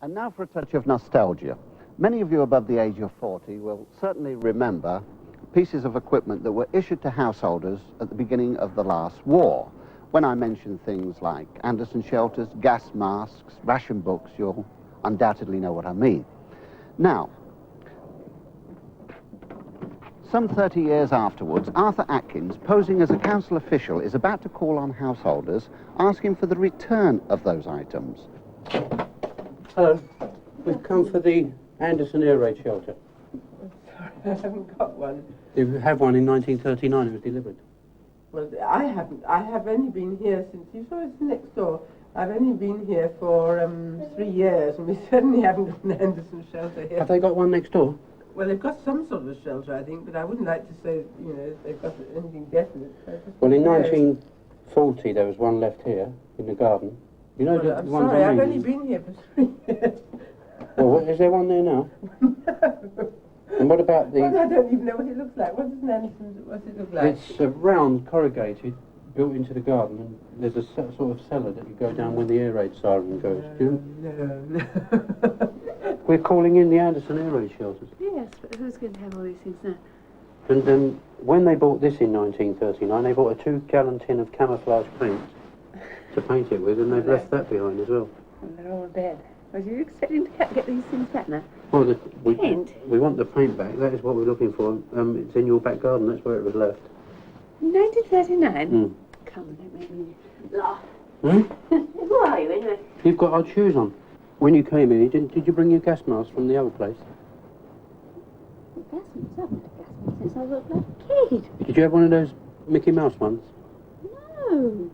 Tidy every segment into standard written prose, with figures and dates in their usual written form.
And now for a touch of nostalgia. Many of you above the age of 40 will certainly remember pieces of equipment that were issued to householders at the beginning of the last war. When I mention things like Anderson shelters, gas masks, ration books, you'll undoubtedly know what I mean. Now, some 30 years afterwards, Arthur Atkins, posing as a council official, is about to call on householders, asking for the return of those items. Hello, we've come for the Anderson air raid shelter. Sorry, I haven't got one. You have one in 1939, it was delivered. Well, I haven't. I have only been here since, you saw it's next door. I've only been here for 3 years, and we certainly haven't got an Anderson shelter here. Have they got one next door? Well, they've got some sort of shelter, I think, but I wouldn't like to say, you know, if they've got anything definite. Well, in 1940, there was one left here, in the garden. You know, well, I'm sorry, I've only been here for 3 years. Well, is there one there now? No. And what about the... Well, I don't even know what it looks like. What does an Anderson, what's it look like? It's a round, corrugated, built into the garden, and there's a sort of cellar that you go down when the air raid siren goes. No. We're calling in the Anderson air raid shelters. Yes, but who's going to have all these things now? And when they bought this in 1939, they bought a 2-gallon tin of camouflage paint to paint it with, and they've left that behind as well. And they're all dead. Was you expecting to get these things back now? Well, Paint? we want the paint back. That is what we're looking for. It's in your back garden. That's where it was left. 1939? Mm. Come on, don't make me laugh. Hmm? Who are you, anyway? You've got odd shoes on. When you came in, did you bring your gas mask from the other place? Gas mask? I've had a gas mask since I was a little kid. Did you have one of those Mickey Mouse ones? No.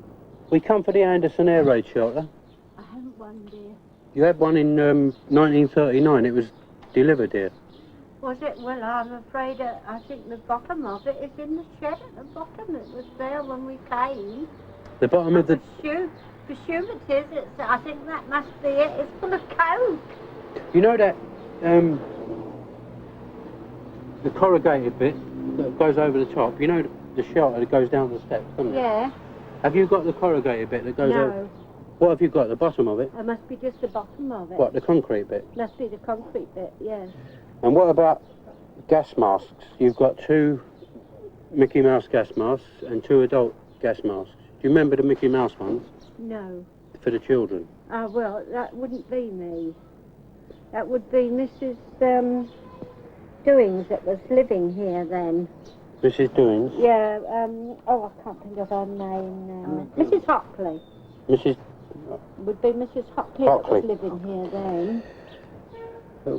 We come for the Anderson air raid shelter. I haven't one, dear. You had one in 1939. It was delivered here. Was it? Well, I'm afraid I think the bottom of it is in the shed at the bottom. It was there when we came. The bottom of the... Presume it is. I think that must be it. It's full of coke. You know that, the corrugated bit that goes over the top, you know the shelter that goes down the steps, doesn't it? Yeah. Have you got the corrugated bit that goes over? No. What have you got, the bottom of it? It must be just the bottom of it. What, the concrete bit? Must be the concrete bit, yes. And what about gas masks? You've got 2 Mickey Mouse gas masks and 2 adult gas masks. Do you remember the Mickey Mouse ones? No. For the children? Well, that wouldn't be me. That would be Mrs. Doings that was living here then. Mrs. Doings? Yeah, I can't think of her name now. Mrs. Hockley. Mrs... Would be Mrs. Hockley that was living here then.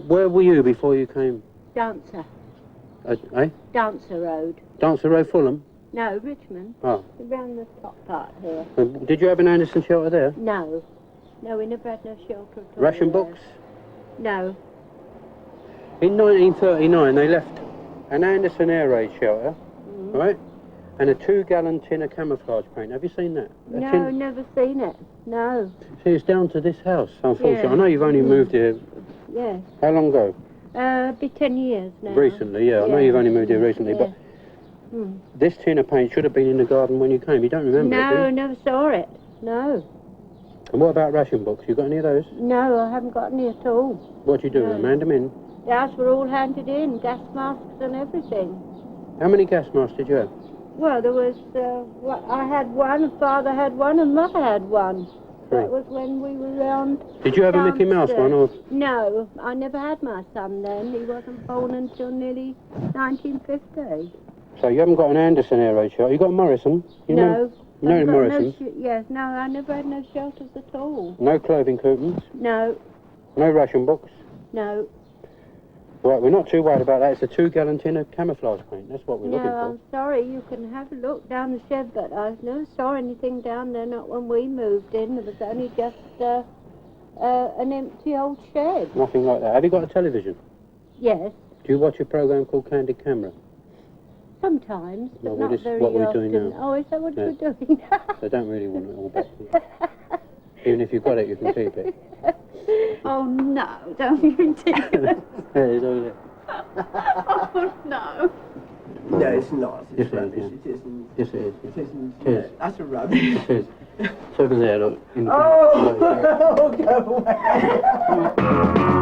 Where were you before you came? Dancer. Eh? Dancer Road. Dancer Road, Fulham? No, Richmond. Oh. Around the top part here. Did you have an Anderson shelter there? No. No, we never had no shelter at all. Ration books? No. In 1939, they left an Anderson air raid shelter, right? And a 2-gallon tin of camouflage paint. Have you seen that? No, never seen it. No. See, it's down to this house, unfortunately. Yeah. I know you've only moved here. Yes. How long ago? Be 10 years now. Recently, yeah. I know you've only moved here recently, but this tin of paint should have been in the garden when you came. You don't remember it, do you? No, never saw it. No. And what about ration books? You got any of those? No, I haven't got any at all. What do you do with them? Hand them in? Ours were all handed in, gas masks and everything. How many gas masks did you have? Well, there was, I had one, Father had one, and Mother had one. 3. That was when we were round. Did you have a Mickey Mouse one, or...? No, I never had my son then. He wasn't born until nearly 1950. So you haven't got an Anderson air raid shelter? You got a Morrison? No. No Morrisons? Yes, no, I never had no shelters at all. No clothing curtains? No. No ration books? No. Right, we're not too worried about that. It's a 2-gallon tin of camouflage paint. That's what we're looking for. I'm sorry. You can have a look down the shed, but I never saw anything down there, not when we moved in. There was only just an empty old shed. Nothing like that. Have you got a television? Yes. Do you watch a program called Candid Camera? Sometimes, but Well, not this is very what we're often. doing now. Oh, is that what Yeah. you're doing? They don't really want it all back. Even if you've got it, you can keep it. Oh, no, don't be ridiculous. There it is over there. Oh, no. No, it's not. It's Yes, it is, rubbish. yeah. It isn't. Yes, it is. It isn't. It is. No, utter rubbish. It is. It's over there, look. Oh, go away.